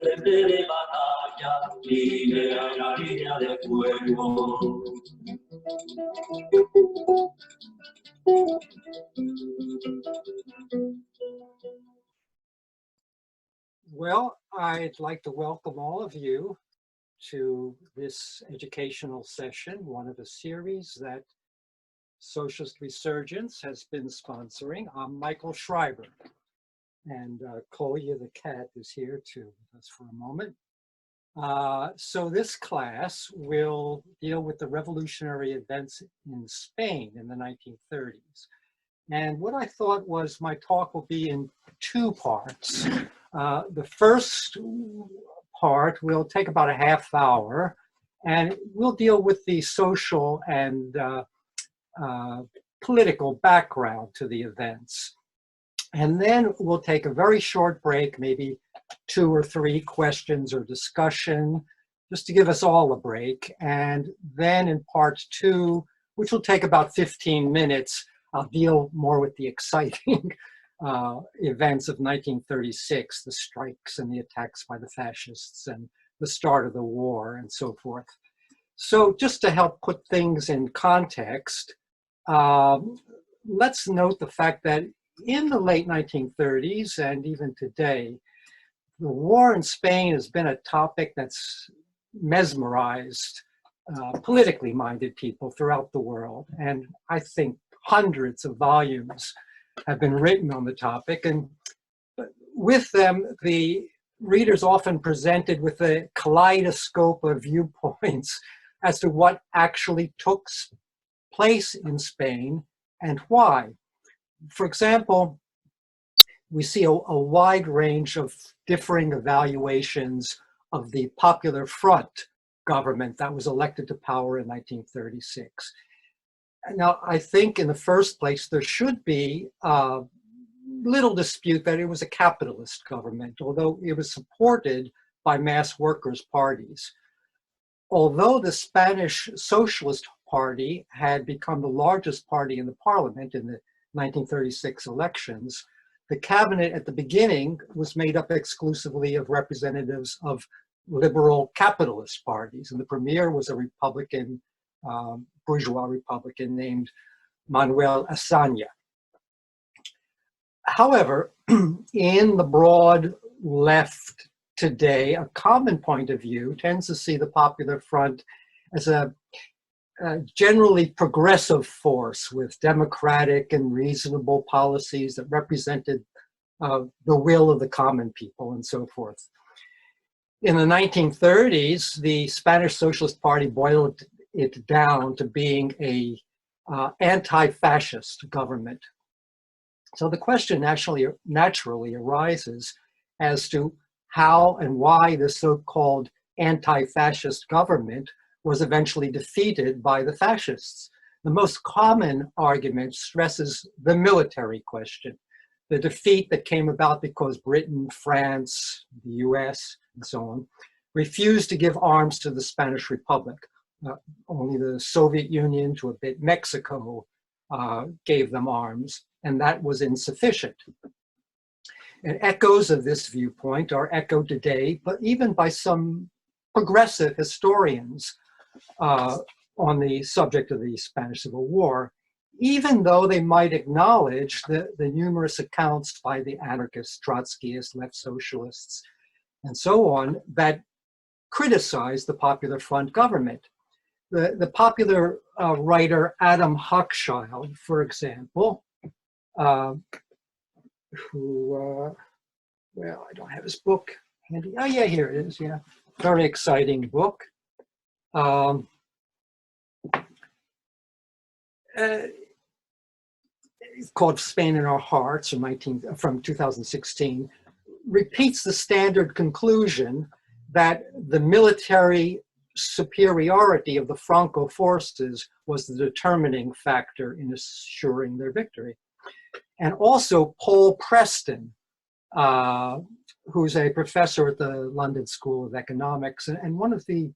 de batalla, línea a la línea de fuego. Well, I'd like to welcome all of you to this educational session, one of a series that Socialist Resurgence has been sponsoring. I'm Michael Schreiber, and Kolya the cat is here too with us for a moment. So this class will deal with the revolutionary events in Spain in the 1930s. And what I thought was my talk will be in two parts. The first part will take about a half hour, and we'll deal with the social and political background to the events. And then we'll take a very short break, maybe 2 or 3 questions or discussion, just to give us all a break. And then in part 2, which will take about 15 minutes, I'll deal more with the exciting events of 1936, the strikes and the attacks by the fascists and the start of the war and so forth. So just to help put things in context, let's note the fact that in the late 1930s and even today, the war in Spain has been a topic that's mesmerized politically minded people throughout the world. And I think hundreds of volumes have been written on the topic. And with them, the readers often presented with a kaleidoscope of viewpoints as to what actually took place in Spain and why. For example, we see a wide range of differing evaluations of the Popular Front government that was elected to power in 1936. Now, I think in the first place, there should be little dispute that it was a capitalist government, although it was supported by mass workers' parties. Although the Spanish Socialist Party had become the largest party in the parliament in the 1936 elections, the cabinet at the beginning was made up exclusively of representatives of liberal capitalist parties, and the premier was a Republican, bourgeois Republican named Manuel Azaña. However, in the broad left today, a common point of view tends to see the Popular Front as a generally progressive force with democratic and reasonable policies that represented the will of the common people and so forth. In the 1930s, the Spanish Socialist Party boiled it down to being a anti-fascist government. So the question naturally arises as to how and why the so-called anti-fascist government was eventually defeated by the fascists. The most common argument stresses the military question, the defeat that came about because Britain, France, the US, and so on, refused to give arms to the Spanish Republic. Only the Soviet Union, to a bit Mexico, gave them arms, and that was insufficient. And echoes of this viewpoint are echoed today, but even by some progressive historians on the subject of the Spanish Civil War, even though they might acknowledge the numerous accounts by the anarchists, Trotskyists, left socialists, and so on, that criticize the Popular Front government. The popular writer Adam Hochschild, for example, who, well, I don't have his book handy. Oh yeah, here it is, yeah. Very exciting book. It's called Spain in Our Hearts from 2016, repeats the standard conclusion that the military superiority of the Franco forces was the determining factor in assuring their victory. And also Paul Preston, who's a professor at the London School of Economics and one of the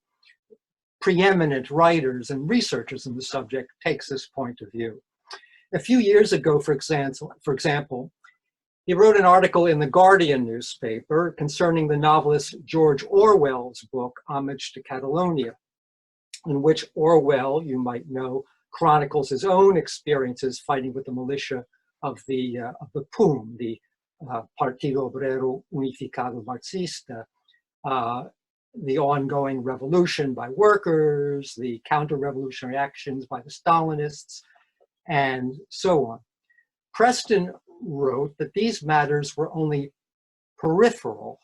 preeminent writers and researchers in the subject, takes this point of view. A few years ago, for example, He wrote an article in the Guardian newspaper concerning the novelist George Orwell's book, Homage to Catalonia, in which Orwell, you might know, chronicles his own experiences fighting with the militia of the PUM, the Partido Obrero Unificado Marxista, the ongoing revolution by workers, the counter-revolutionary actions by the Stalinists, and so on. Preston wrote that these matters were only peripheral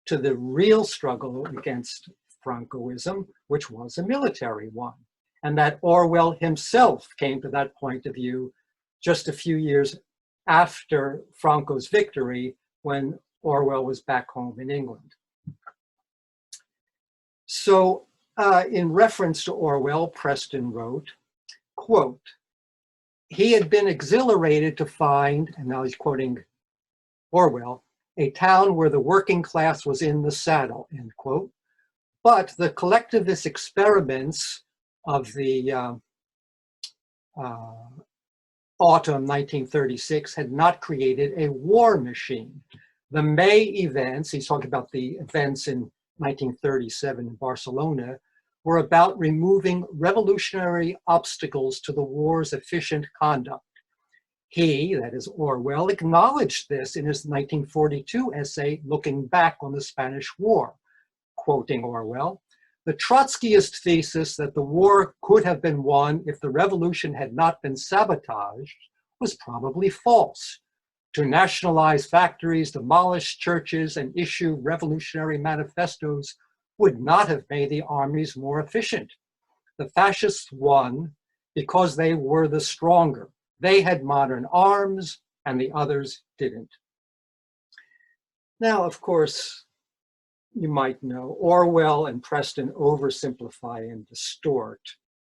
to the real struggle against Francoism, which was a military one, and that Orwell himself came to that point of view just a few years after Franco's victory, when Orwell was back home in England. So in reference to Orwell, Preston wrote, quote, "He had been exhilarated to find," and now he's quoting Orwell, "a town where the working class was in the saddle," end quote. But the collectivist experiments of the autumn 1936 had not created a war machine. The May events, he's talking about the events in 1937 in Barcelona, were about removing revolutionary obstacles to the war's efficient conduct. He, that is Orwell, acknowledged this in his 1942 essay, Looking Back on the Spanish War, quoting Orwell, "The Trotskyist thesis that the war could have been won if the revolution had not been sabotaged was probably false. To nationalize factories, demolish churches, and issue revolutionary manifestos would not have made the armies more efficient. The fascists won because they were the stronger. They had modern arms and the others didn't." Now, of course, you might know, Orwell and Preston oversimplify and distort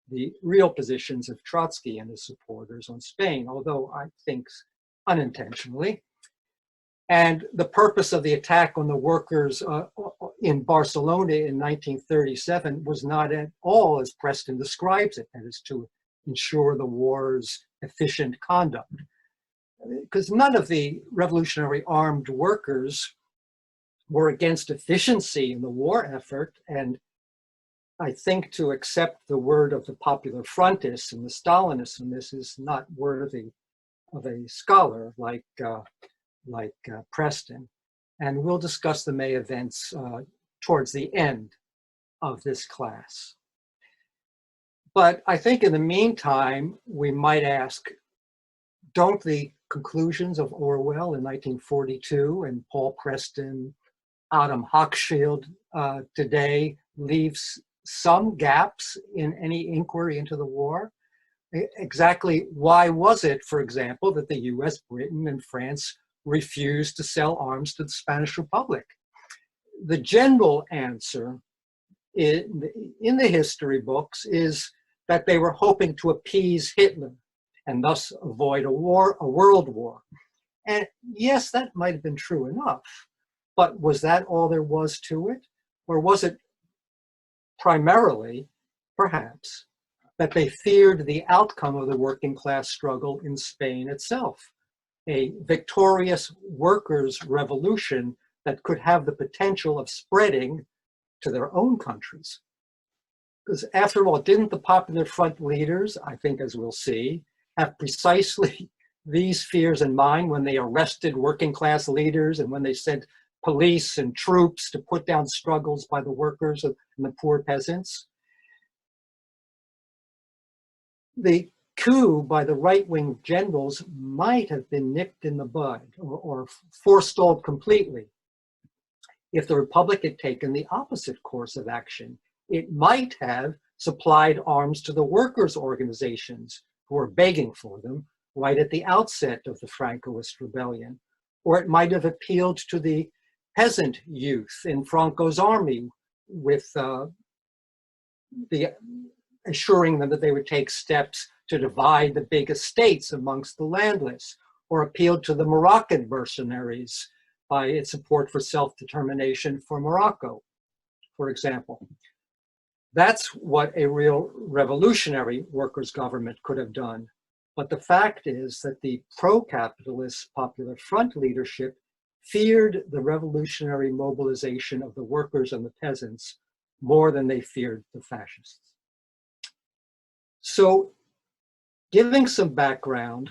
the real positions of Trotsky and his supporters on Spain, although I think unintentionally. And the purpose of the attack on the workers in Barcelona in 1937 was not at all as Preston describes it, that is to ensure the war's efficient conduct. Because none of the revolutionary armed workers were against efficiency in the war effort, and I think to accept the word of the popular frontists and the Stalinists in this is not worthy of a scholar like Preston. And we'll discuss the May events towards the end of this class. But I think in the meantime, we might ask, don't the conclusions of Orwell in 1942 and Paul Preston, Adam Hochschild today leave some gaps in any inquiry into the war? Exactly why was it, for example, that the US, Britain, and France refused to sell arms to the Spanish Republic? The general answer in the history books is that they were hoping to appease Hitler and thus avoid a world war. And yes, that might have been true enough, but was that all there was to it? Or was it primarily, perhaps, that they feared the outcome of the working class struggle in Spain itself, a victorious workers' revolution that could have the potential of spreading to their own countries? Because after all, didn't the Popular Front leaders, I think as we'll see, have precisely these fears in mind when they arrested working class leaders and when they sent police and troops to put down struggles by the workers and the poor peasants? The coup by the right-wing generals might have been nipped in the bud or forestalled completely if the Republic had taken the opposite course of action. It might have supplied arms to the workers' organizations who were begging for them right at the outset of the Francoist rebellion, or it might have appealed to the peasant youth in Franco's army with assuring them that they would take steps to divide the big estates amongst the landless, or appealed to the Moroccan mercenaries by its support for self-determination for Morocco, for example. That's what a real revolutionary workers' government could have done. But the fact is that the pro-capitalist Popular Front leadership feared the revolutionary mobilization of the workers and the peasants more than they feared the fascists. So, giving some background,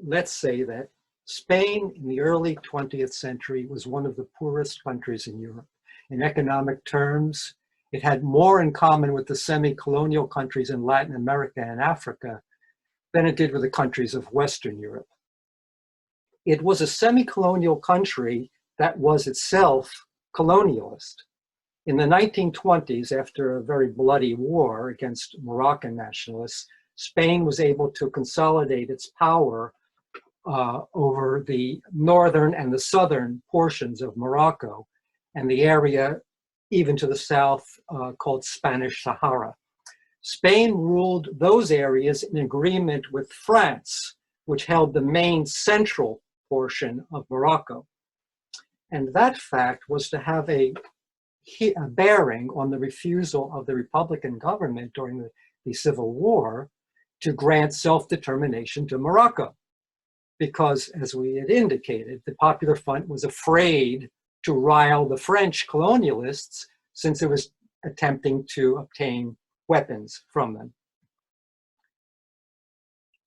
let's say that Spain in the early 20th century was one of the poorest countries in Europe. In economic terms, it had more in common with the semi-colonial countries in Latin America and Africa than it did with the countries of Western Europe. It was a semi-colonial country that was itself colonialist. In the 1920s, after a very bloody war against Moroccan nationalists, Spain was able to consolidate its power over the northern and the southern portions of Morocco and the area even to the south called Spanish Sahara. Spain ruled those areas in agreement with France, which held the main central portion of Morocco. And that fact was to have a bearing on the refusal of the Republican government during the Civil War to grant self-determination to Morocco. Because, as we had indicated, the Popular Front was afraid to rile the French colonialists since it was attempting to obtain weapons from them.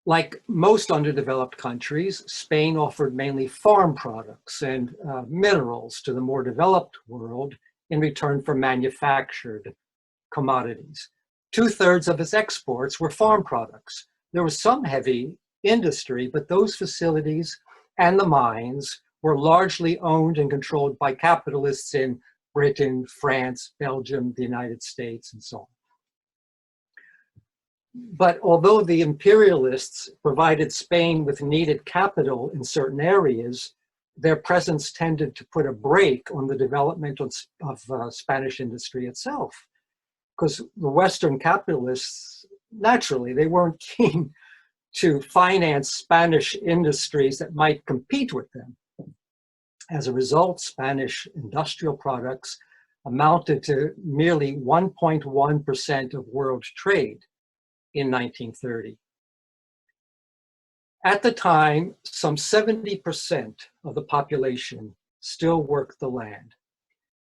Like most underdeveloped countries, Spain offered mainly farm products and minerals to the more developed world in return for manufactured commodities. 2/3 of its exports were farm products. There was some heavy industry, but those facilities and the mines were largely owned and controlled by capitalists in Britain, France, Belgium, the United States, and so on. But although the imperialists provided Spain with needed capital in certain areas, their presence tended to put a brake on the development of Spanish industry itself. Because the Western capitalists, naturally, they weren't keen to finance Spanish industries that might compete with them. As a result, Spanish industrial products amounted to merely 1.1% of world trade in 1930. At the time, some 70% of the population still worked the land.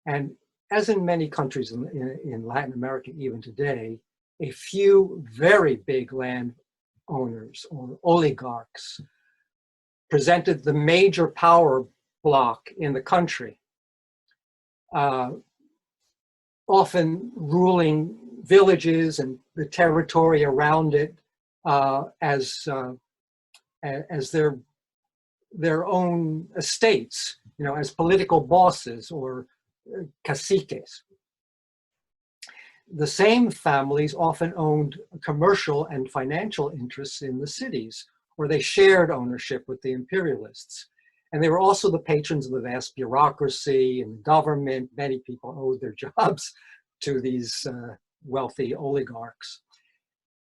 And as in many countries in Latin America, even today, a few very big land owners or oligarchs presented the major power bloc in the country, often ruling villages and the territory around it as their own estates, as political bosses or caciques. The same families often owned commercial and financial interests in the cities, where they shared ownership with the imperialists. And they were also the patrons of the vast bureaucracy and government. Many people owed their jobs to these wealthy oligarchs.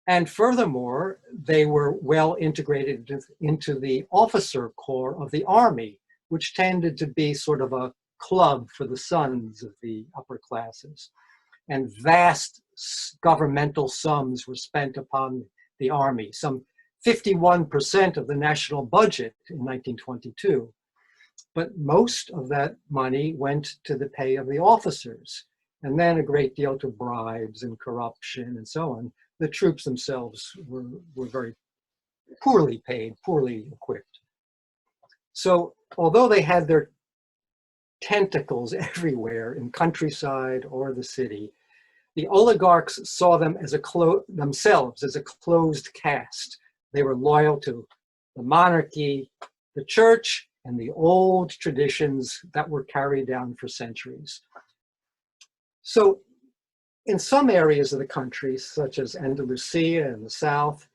And furthermore, they were well integrated into the officer corps of the army, which tended to be sort of a club for the sons of the upper classes. And vast governmental sums were spent upon the army, some 51% of the national budget in 1922. But most of that money went to the pay of the officers, and then a great deal to bribes and corruption and so on. The troops themselves were very poorly paid, poorly equipped. So although they had their tentacles everywhere in countryside or the city, the oligarchs saw them as themselves as a closed caste. They were loyal to the monarchy, the church, and the old traditions that were carried down for centuries. So in some areas of the country, such as Andalusia in the south,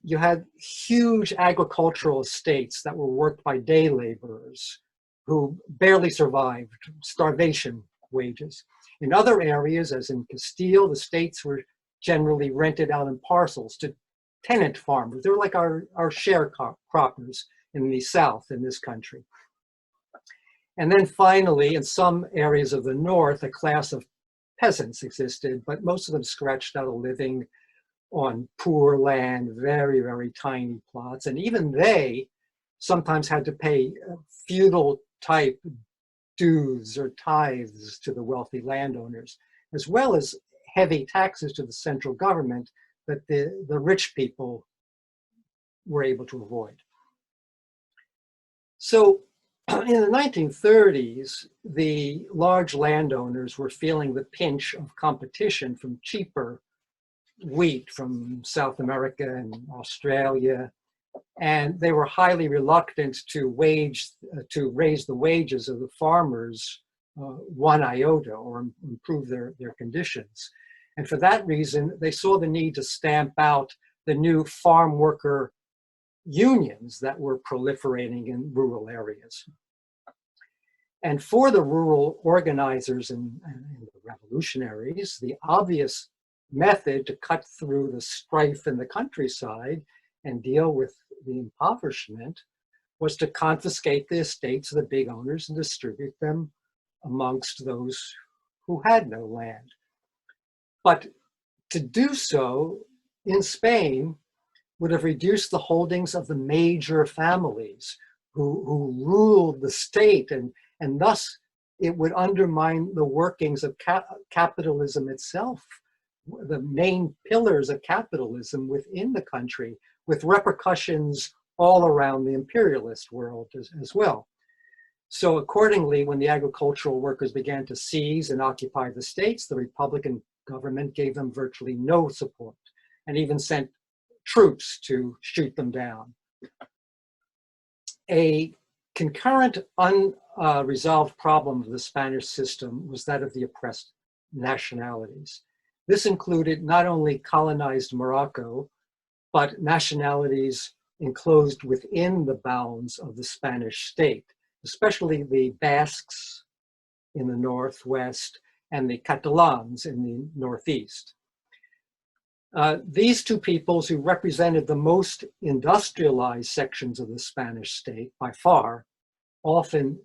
you had huge agricultural estates that were worked by day laborers who barely survived starvation wages. In other areas, as in Castile, the estates were generally rented out in parcels to tenant farmers. They were like our sharecroppers in the south in this country. And then finally, in some areas of the north, a class of peasants existed, but most of them scratched out a living on poor land, very, very tiny plots. And even they sometimes had to pay feudal type dues or tithes to the wealthy landowners, as well as heavy taxes to the central government that the rich people were able to avoid. So in the 1930s, the large landowners were feeling the pinch of competition from cheaper wheat from South America and Australia, and they were highly reluctant to raise the wages of the farmers one iota or improve their conditions. And for that reason, they saw the need to stamp out the new farm worker unions that were proliferating in rural areas. And for the rural organizers and the revolutionaries, the obvious method to cut through the strife in the countryside and deal with the impoverishment was to confiscate the estates of the big owners and distribute them amongst those who had no land. But to do so in Spain would have reduced the holdings of the major families who ruled the state, and thus it would undermine the workings of capitalism itself, the main pillars of capitalism within the country, with repercussions all around the imperialist world as well. So accordingly, when the agricultural workers began to seize and occupy the states, the Republican government gave them virtually no support and even sent troops to shoot them down. A concurrent unresolved problem of the Spanish system was that of the oppressed nationalities. This included not only colonized Morocco, but nationalities enclosed within the bounds of the Spanish state, especially the Basques in the northwest and the Catalans in the northeast. These two peoples, who represented the most industrialized sections of the Spanish state by far, often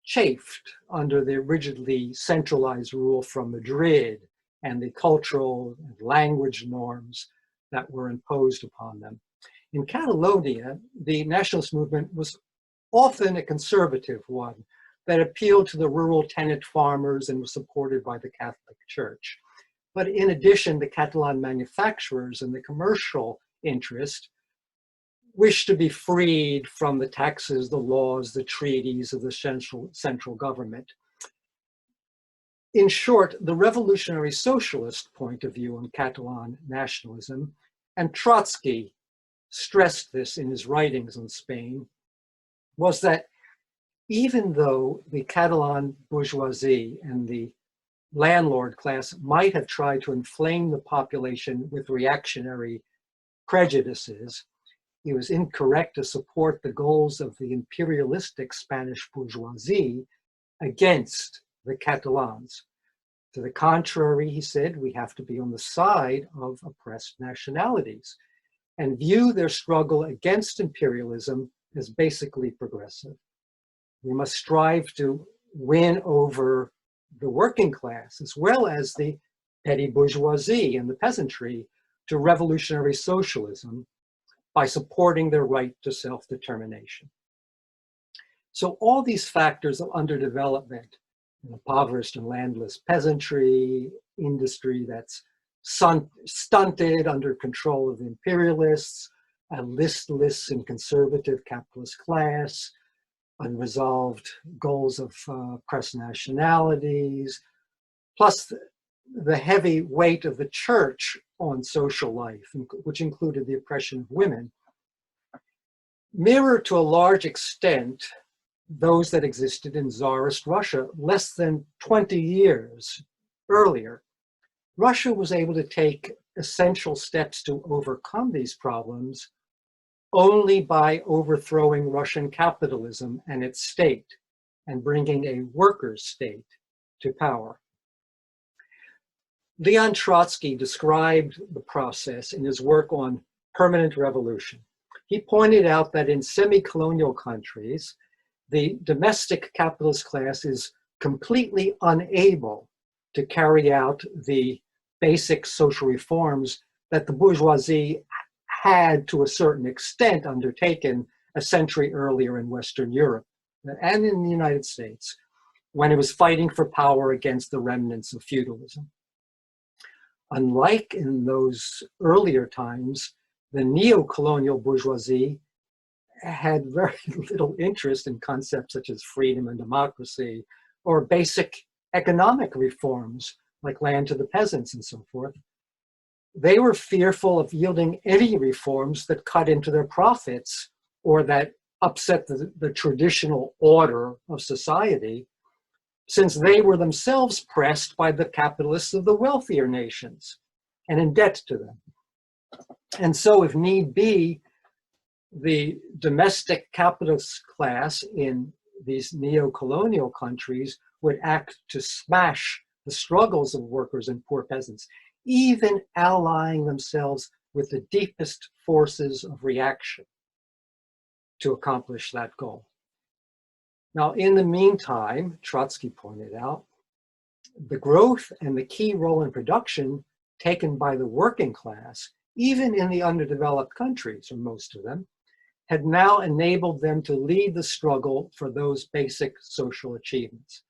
chafed under the rigidly centralized rule from Madrid and the cultural and language norms that were imposed upon them. In Catalonia, the nationalist movement was often a conservative one that appealed to the rural tenant farmers and was supported by the Catholic Church. But in addition, the Catalan manufacturers and the commercial interest wished to be freed from the taxes, the laws, the treaties of the central government. In short, the revolutionary socialist point of view on Catalan nationalism, and Trotsky stressed this in his writings on Spain, was that even though the Catalan bourgeoisie and the landlord class might have tried to inflame the population with reactionary prejudices, it was incorrect to support the goals of the imperialistic Spanish bourgeoisie against the Catalans. To the contrary, he said, we have to be on the side of oppressed nationalities and view their struggle against imperialism as basically progressive. We must strive to win over the working class as well as the petty bourgeoisie and the peasantry to revolutionary socialism by supporting their right to self-determination. So all these factors of underdevelopment, impoverished and landless peasantry, industry that's stunted under control of the imperialists, a listless and conservative capitalist class, unresolved goals of oppressed nationalities, plus the heavy weight of the church on social life, which included the oppression of women, mirror to a large extent those that existed in Tsarist Russia less than 20 years earlier. Russia was able to take essential steps to overcome these problems only by overthrowing Russian capitalism and its state and bringing a workers' state to power. Leon Trotsky described the process in his work on permanent revolution. He pointed out that in semi-colonial countries, the domestic capitalist class is completely unable to carry out the basic social reforms that the bourgeoisie had, to a certain extent, undertaken a century earlier in Western Europe and in the United States, when it was fighting for power against the remnants of feudalism. Unlike in those earlier times, the neo-colonial bourgeoisie had very little interest in concepts such as freedom and democracy, or basic economic reforms like land to the peasants and so forth. They were fearful of yielding any reforms that cut into their profits or that upset the traditional order of society, since they were themselves pressed by the capitalists of the wealthier nations and in debt to them. And so, if need be, the domestic capitalist class in these neo-colonial countries would act to smash the struggles of workers and poor peasants, even allying themselves with the deepest forces of reaction to accomplish that goal. Now, in the meantime, Trotsky pointed out, the growth and the key role in production taken by the working class, even in the underdeveloped countries, or most of them, had now enabled them to lead the struggle for those basic social achievements.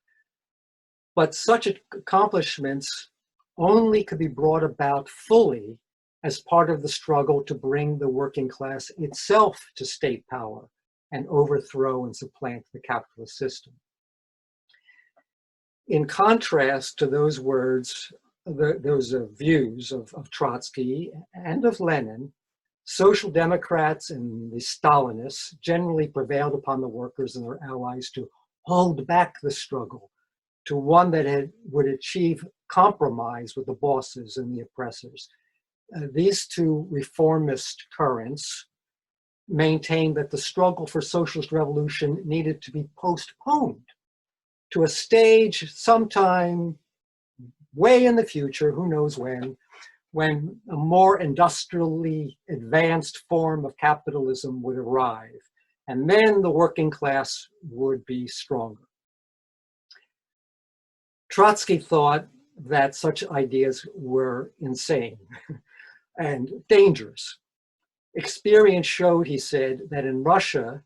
But such accomplishments only could be brought about fully as part of the struggle to bring the working class itself to state power and overthrow and supplant the capitalist system. In contrast to those words, those views of Trotsky and of Lenin, Social Democrats and the Stalinists generally prevailed upon the workers and their allies to hold back the struggle to one that would achieve compromise with the bosses and the oppressors. These two reformist currents maintained that the struggle for socialist revolution needed to be postponed to a stage sometime way in the future, who knows when a more industrially advanced form of capitalism would arrive, and then the working class would be stronger. Trotsky thought that such ideas were insane and dangerous. Experience showed, he said, that in Russia,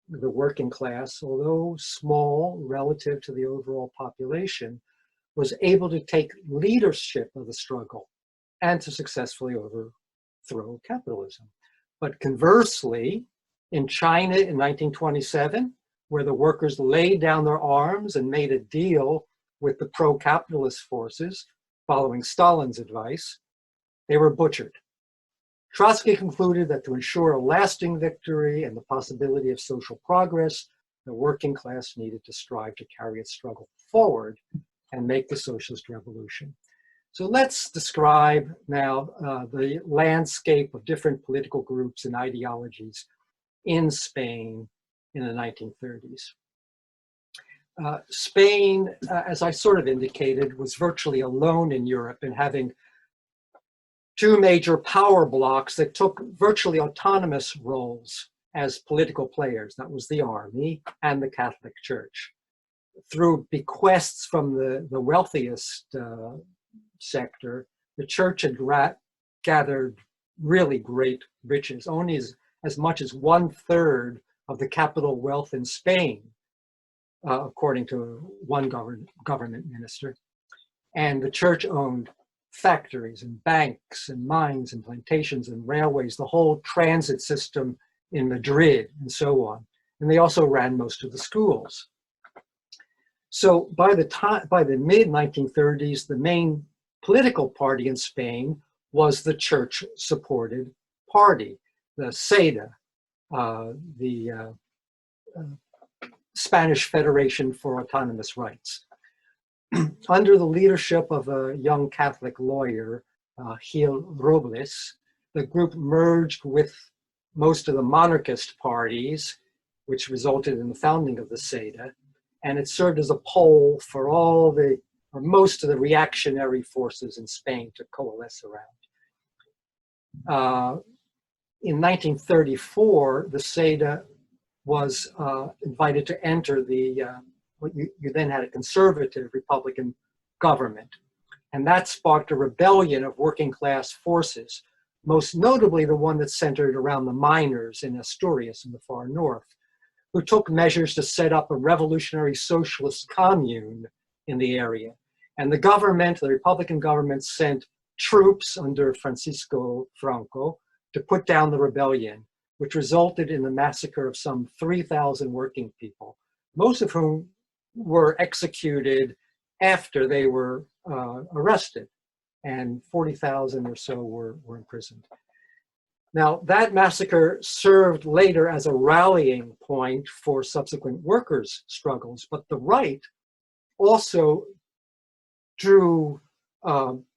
the working class, although small relative to the overall population, was able to take leadership of the struggle and to successfully overthrow capitalism. But conversely, in China in 1927, where the workers laid down their arms and made a deal with the pro-capitalist forces, following Stalin's advice, they were butchered. Trotsky concluded that to ensure a lasting victory and the possibility of social progress, the working class needed to strive to carry its struggle forward and make the socialist revolution. So let's describe now the landscape of different political groups and ideologies in Spain in the 1930s. Spain, as I sort of indicated, was virtually alone in Europe in having two major power blocks that took virtually autonomous roles as political players. That was the army and the Catholic Church. Through bequests from the wealthiest sector, the church had gathered really great riches, only as much as 1/3 of the capital wealth in Spain, according to one government minister. And the church owned factories and banks and mines and plantations and railways, the whole transit system in Madrid and so on. And they also ran most of the schools. So by the mid-1930s, the main political party in Spain was the church-supported party, the CEDA, the Spanish Federation for Autonomous Rights. Under the leadership of a young Catholic lawyer, Gil Robles, the group merged with most of the monarchist parties, which resulted in the founding of the CEDA, and it served as a pole for most of the reactionary forces in Spain to coalesce around. In 1934, the CEDA was invited to enter you then had a conservative Republican government. And that sparked a rebellion of working class forces most notably the one that centered around the miners in Asturias in the far north, who took measures to set up a revolutionary socialist commune in the area. And the government, the Republican government, sent troops under Francisco Franco to put down the rebellion, which resulted in the massacre of some 3,000 working people, most of whom were executed after they were arrested, and 40,000 or so were imprisoned. Now, that massacre served later as a rallying point for subsequent workers' struggles, but the right also drew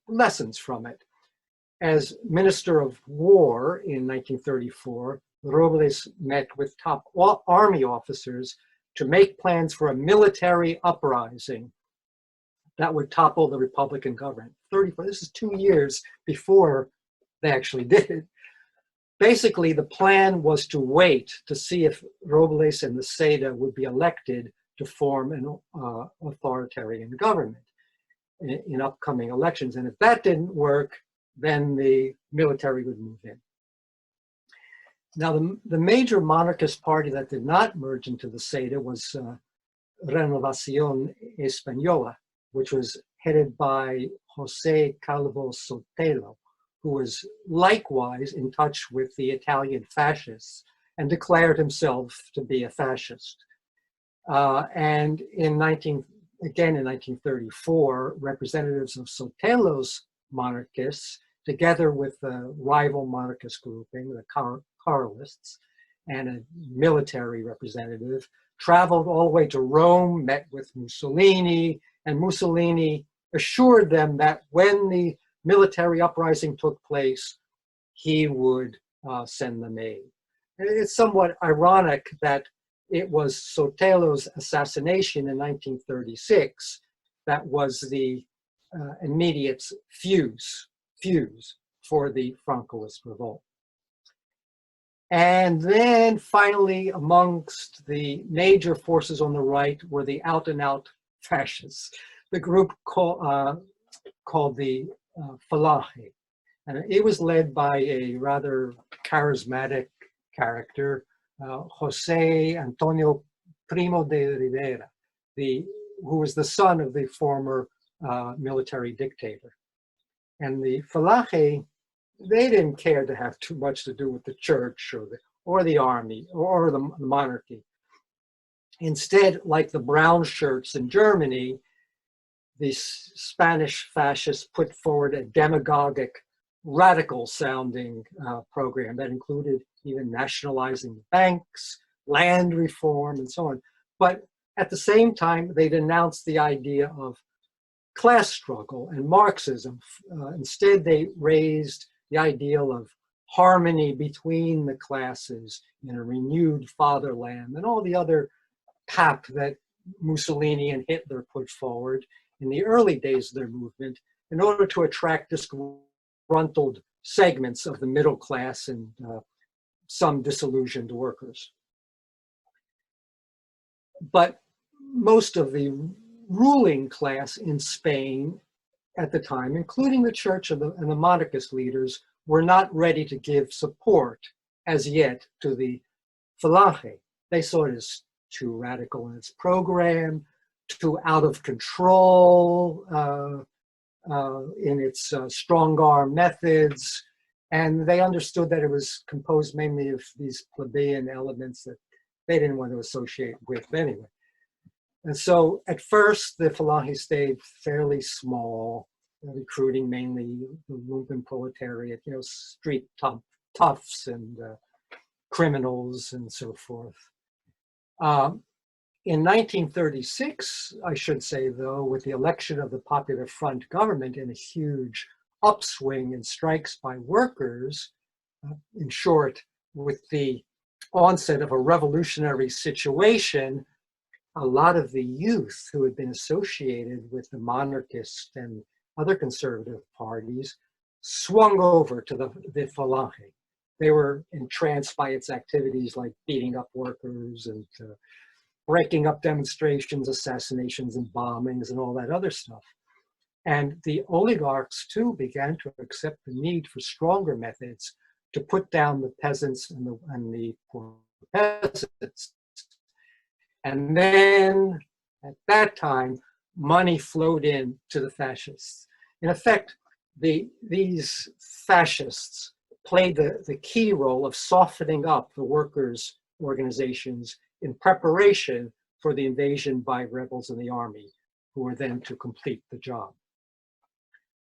lessons from it. As Minister of War in 1934, Robles met with top army officers to make plans for a military uprising that would topple the Republican government. This is 2 years before they actually did it. Basically, the plan was to wait to see if Robles and the Seda would be elected to form an authoritarian government in upcoming elections. And if that didn't work, then the military would move in. Now, the major monarchist party that did not merge into the Seda was Renovación Española, which was headed by José Calvo Sotelo, who was likewise in touch with the Italian fascists and declared himself to be a fascist. And in 1934, representatives of Sotelo's monarchists, together with the rival monarchist grouping, the Carlists, and a military representative, traveled all the way to Rome, met with Mussolini, and Mussolini assured them that when the military uprising took place, he would send them aid. It's somewhat ironic that it was Sotelo's assassination in 1936 that was the immediate fuse for the Francoist revolt. And then finally, amongst the major forces on the right were the out-and-out fascists, the group called the Falange. And it was led by a rather charismatic character, José Antonio Primo de Rivera, who was the son of the former military dictator. And the Falange, they didn't care to have too much to do with the church or the army or the monarchy. Instead, like the brown shirts in Germany, the Spanish fascists put forward a demagogic, radical-sounding program that included even nationalizing banks, land reform, and so on. But at the same time, they denounced the idea of class struggle and Marxism. Instead, they raised the ideal of harmony between the classes in a renewed fatherland and all the other pap that Mussolini and Hitler put forward in the early days of their movement in order to attract disgruntled segments of the middle class and some disillusioned workers. But most of the ruling class in Spain at the time, including the church and the monarchist leaders, were not ready to give support as yet to the Falange. They saw it as too radical in its program, too out of control in its strong-arm methods, and they understood that it was composed mainly of these plebeian elements that they didn't want to associate with anyway. And so at first, the Falange stayed fairly small, recruiting mainly the lumpen proletariat, street toughs and criminals and so forth. In 1936, I should say, though, with the election of the Popular Front government and a huge upswing in strikes by workers, in short, with the onset of a revolutionary situation, a lot of the youth who had been associated with the monarchist and other conservative parties swung over to the Falange. They were entranced by its activities like beating up workers and breaking up demonstrations, assassinations and bombings and all that other stuff. And the oligarchs too began to accept the need for stronger methods to put down the peasants and the poor peasants. And then at that time, money flowed in to the fascists. In effect, these fascists played the key role of softening up the workers' organizations in preparation for the invasion by rebels in the army, who were then to complete the job.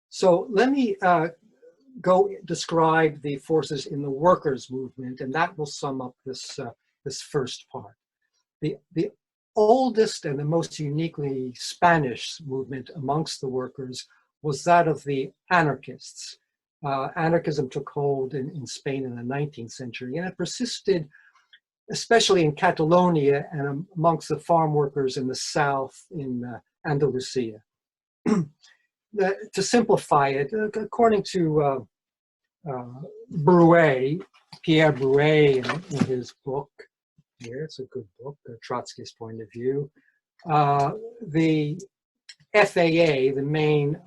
So let me go describe the forces in the workers' movement, and that will sum up this, this first part. The oldest and the most uniquely Spanish movement amongst the workers was that of the anarchists. Anarchism took hold in Spain in the 19th century, and it persisted especially in Catalonia and amongst the farm workers in the south in Andalusia. To simplify it, according to Brouet, Pierre Brouet in his book, here, it's a good book, Trotsky's Point of View, the FAA, the main,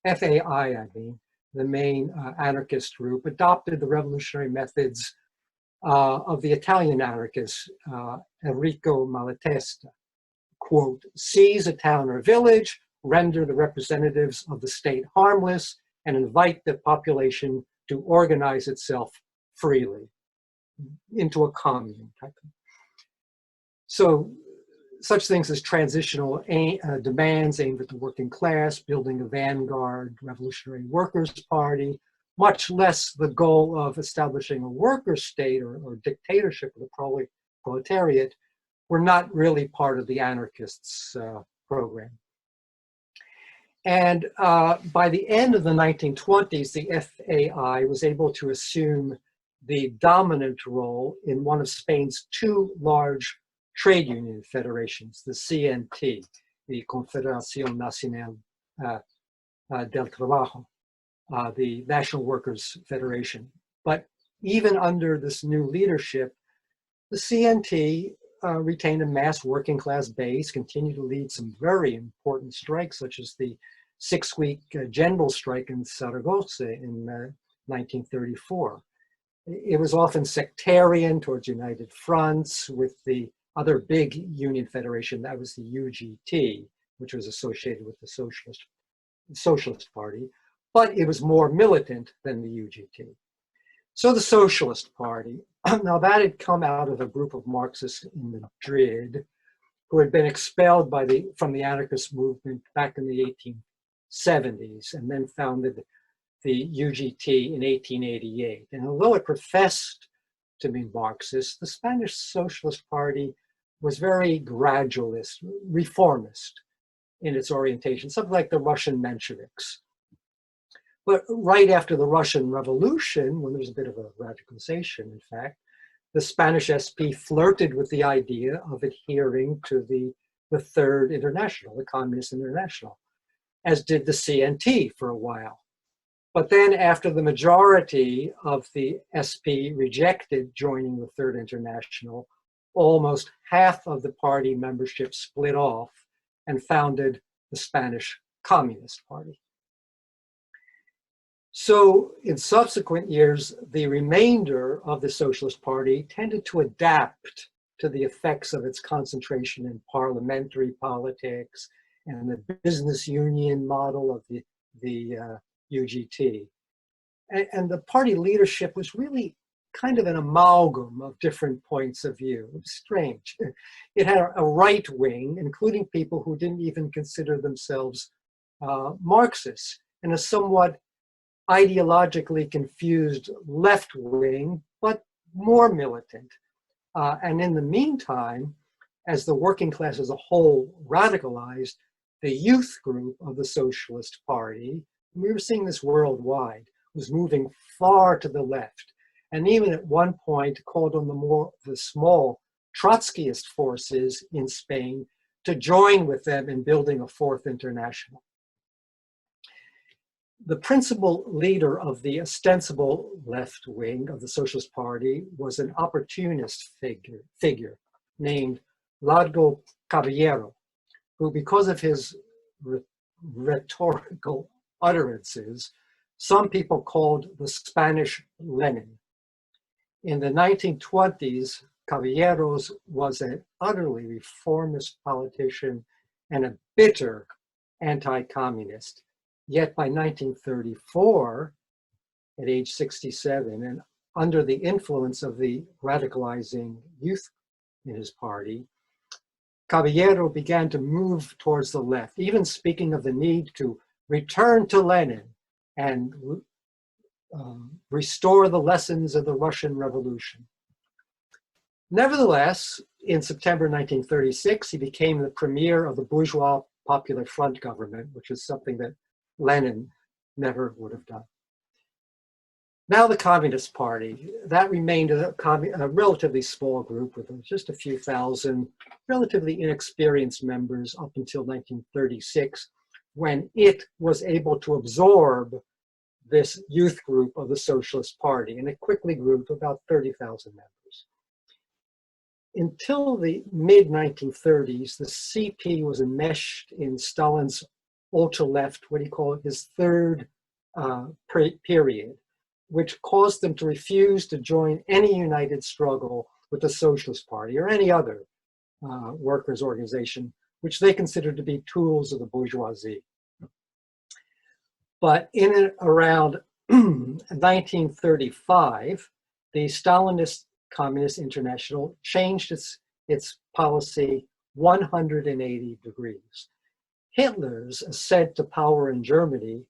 FAI, I mean, the main anarchist group, adopted the revolutionary methods of the Italian anarchist, Enrico Malatesta. Quote, seize a town or village, render the representatives of the state harmless, and invite the population to organize itself freely into a commune type of. So such things as transitional demands aimed at the working class, building a vanguard revolutionary workers' party, much less the goal of establishing a worker state or dictatorship of the proletariat, were not really part of the anarchists' program. And by the end of the 1920s, the FAI was able to assume the dominant role in one of Spain's two large trade union federations, the CNT, the Confederación Nacional del Trabajo, the National Workers' Federation. But even under this new leadership, the CNT retained a mass working class base, continued to lead some very important strikes, such as the 6-week general strike in Zaragoza in 1934. It was often sectarian towards united fronts with the other big union federation, that was the UGT, which was associated with the Socialist Party, but it was more militant than the UGT. So the Socialist Party, now that had come out of a group of Marxists in Madrid who had been expelled from the anarchist movement back in the 1870s and then founded the UGT in 1888. And although it professed to be Marxist, the Spanish Socialist Party was very gradualist, reformist in its orientation, something like the Russian Mensheviks. But right after the Russian Revolution, when there was a bit of a radicalization, in fact, the Spanish SP flirted with the idea of adhering to the Third International, the Communist International, as did the CNT for a while. But then after the majority of the SP rejected joining the Third International, almost half of the party membership split off and founded the Spanish Communist Party. So in subsequent years, the remainder of the Socialist Party tended to adapt to the effects of its concentration in parliamentary politics and the business union model of the UGT. And the party leadership was really kind of an amalgam of different points of view. It was strange. It had a right wing, including people who didn't even consider themselves Marxists, and a somewhat ideologically confused left wing, but more militant. And in the meantime, as the working class as a whole radicalized, the youth group of the Socialist Party, we were seeing this worldwide, was moving far to the left. And even at one point called on the small Trotskyist forces in Spain to join with them in building a Fourth International. The principal leader of the ostensible left wing of the Socialist Party was an opportunist figure named Largo Caballero, who, because of his rhetorical utterances some people called the Spanish Lenin. In the 1920s, Caballeros was an utterly reformist politician and a bitter anti-communist. Yet by 1934, at age 67, and under the influence of the radicalizing youth in his party, Caballero began to move towards the left, even speaking of the need to return to Lenin and restore the lessons of the Russian Revolution. Nevertheless, in September 1936, he became the premier of the bourgeois Popular Front government, which is something that Lenin never would have done. Now the Communist Party, that remained a relatively small group with just a few thousand relatively inexperienced members up until 1936, when it was able to absorb this youth group of the Socialist Party, and it quickly grew to about 30,000 members. Until the mid-1930s, the CP was enmeshed in Stalin's ultra-left, what do you call it, his third period, which caused them to refuse to join any united struggle with the Socialist Party or any other workers' organization, which they considered to be tools of the bourgeoisie. But in and around 1935, the Stalinist Communist International changed its policy 180 degrees. Hitler's ascent to power in Germany,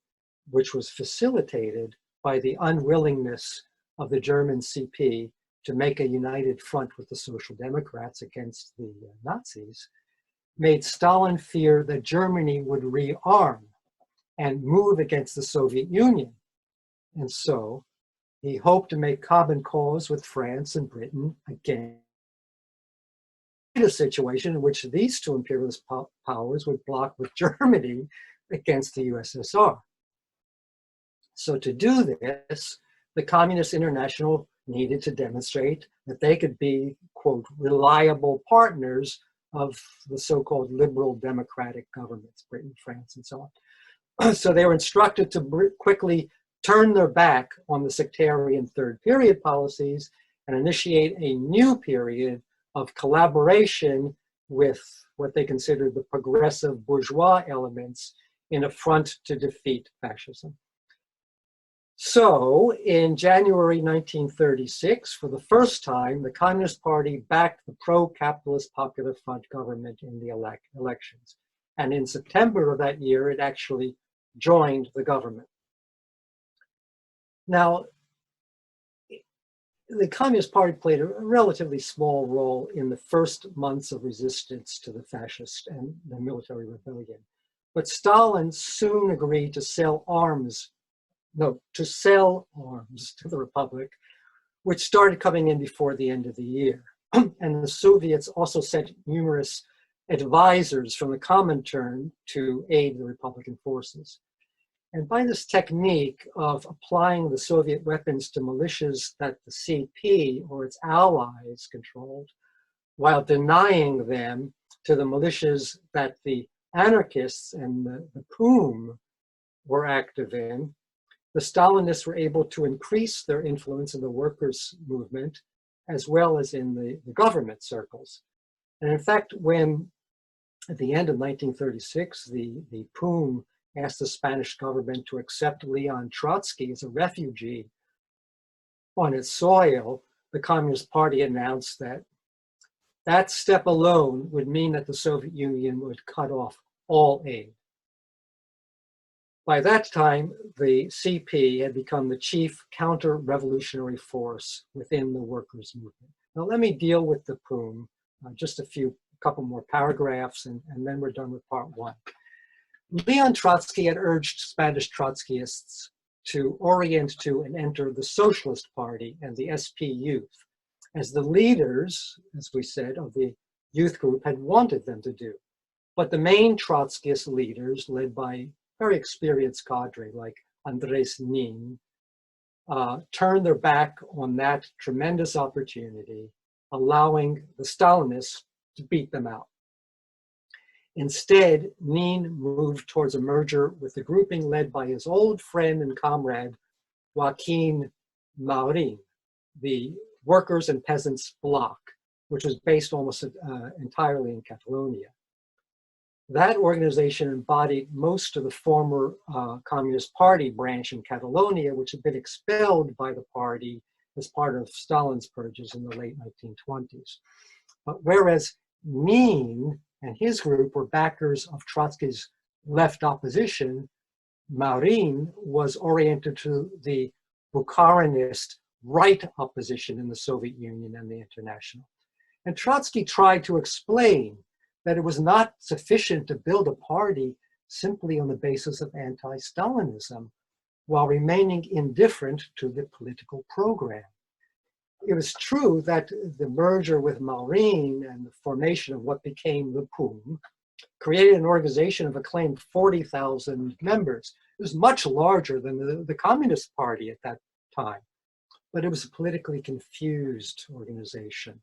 which was facilitated by the unwillingness of the German CP to make a united front with the Social Democrats against the Nazis, made Stalin fear that Germany would rearm and move against the Soviet Union. And so he hoped to make common cause with France and Britain again, a situation in which these two imperialist powers would block with Germany against the USSR. So to do this, the Communist International needed to demonstrate that they could be, quote, reliable partners of the so-called liberal democratic governments, Britain, France, and so on. So they were instructed to quickly turn their back on the sectarian third period policies and initiate a new period of collaboration with what they considered the progressive bourgeois elements in a front to defeat fascism. So in January 1936, for the first time, the Communist Party backed the pro-capitalist Popular Front government in the elections. And in September of that year, it actually joined the government. Now, the Communist Party played a relatively small role in the first months of resistance to the fascist and the military rebellion. But Stalin soon agreed to sell arms to the Republic, which started coming in before the end of the year. And the Soviets also sent numerous advisors from the Comintern to aid the Republican forces. And by this technique of applying the Soviet weapons to militias that the CP or its allies controlled, while denying them to the militias that the Anarchists and the POUM were active in, the Stalinists were able to increase their influence in the workers' movement as well as in the government circles. And in fact, when at the end of 1936, the POUM asked the Spanish government to accept Leon Trotsky as a refugee on its soil, the Communist Party announced that that step alone would mean that the Soviet Union would cut off all aid. By that time, the CP had become the chief counter-revolutionary force within the workers' movement. Now let me deal with the POUM, just a couple more paragraphs, and then we're done with part one. Leon Trotsky had urged Spanish Trotskyists to orient to and enter the Socialist Party and the SP Youth, as the leaders, as we said, of the youth group had wanted them to do. But the main Trotskyist leaders, led by very experienced cadre like Andres Nin, turned their back on that tremendous opportunity, allowing the Stalinists to beat them out. Instead, Nin moved towards a merger with the grouping led by his old friend and comrade, Joaquin Maurin, the Workers and Peasants Bloc, which was based almost entirely in Catalonia. That organization embodied most of the former Communist Party branch in Catalonia, which had been expelled by the party as part of Stalin's purges in the late 1920s. But whereas Nin and his group were backers of Trotsky's left opposition, Maurin was oriented to the Bukharinist right opposition in the Soviet Union and the International. And Trotsky tried to explain that it was not sufficient to build a party simply on the basis of anti-Stalinism, while remaining indifferent to the political program. It was true that the merger with Maurin and the formation of what became the PUM created an organization of a claimed 40,000 members. It was much larger than the Communist Party at that time, but it was a politically confused organization,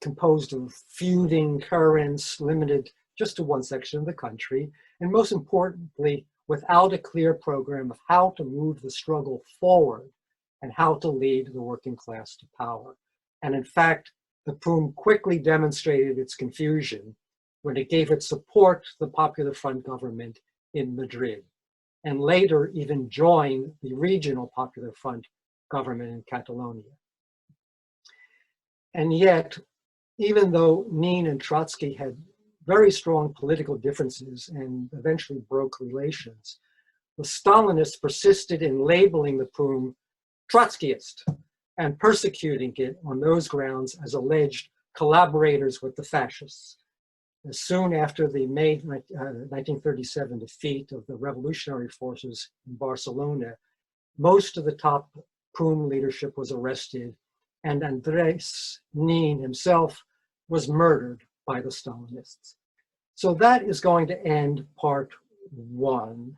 composed of feuding currents limited just to one section of the country, and most importantly, without a clear program of how to move the struggle forward and how to lead the working class to power. And in fact, the PUM quickly demonstrated its confusion when it gave its support to the Popular Front government in Madrid, and later even joined the regional Popular Front government in Catalonia. And yet, even though Nin and Trotsky had very strong political differences and eventually broke relations, the Stalinists persisted in labeling the PUM Trotskyist and persecuting it on those grounds as alleged collaborators with the fascists. As soon after the May 1937 defeat of the revolutionary forces in Barcelona, most of the top PUM leadership was arrested, and Andres Nin himself was murdered by the Stalinists. So that is going to end part one.